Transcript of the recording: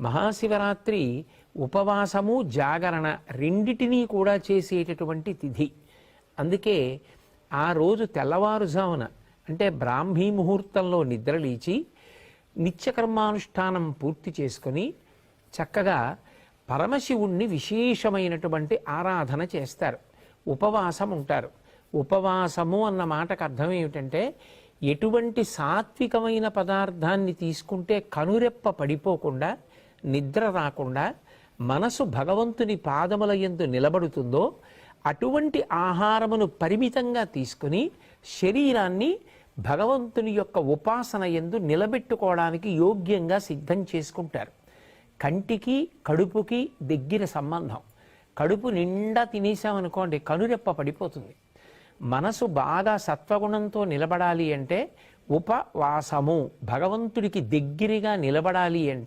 మహాశివరాత్రి ఉపవాసము జాగరణ రెండిటినీ కూడా చేసేటటువంటి తిథి. అందుకే ఆ రోజు తెల్లవారుజామున అంటే బ్రాహ్మీ ముహూర్తంలో నిద్రలేచి నిత్యకర్మానుష్ఠానం పూర్తి చేసుకొని చక్కగా పరమశివుణ్ణి విశేషమైనటువంటి ఆరాధన చేస్తారు, ఉపవాసం ఉంటారు. ఉపవాసము అన్న మాటకు అర్థం ఏమిటంటే ఎటువంటి సాత్వికమైన పదార్థాన్ని తీసుకుంటే కనురెప్ప పడిపోకుండా నిద్ర రాకుండా మనసు భగవంతుని పాదముల యందు నిలబడుతుందో అటువంటి ఆహారమును పరిమితంగా తీసుకుని శరీరాన్ని భగవంతుని యొక్క ఉపాసన యందు నిలబెట్టుకోవడానికి యోగ్యంగా సిద్ధం చేసుకుంటారు. కంటికి కడుపుకి దగ్గర సంబంధం. కడుపు నిండా తినేసామనుకోండి కనురెప్ప పడిపోతుంది. మనసు బాగా సత్వగుణంతో నిలబడాలి అంటే ఉపవాసము, భగవంతుడికి దగ్గరగా నిలబడాలి అంటే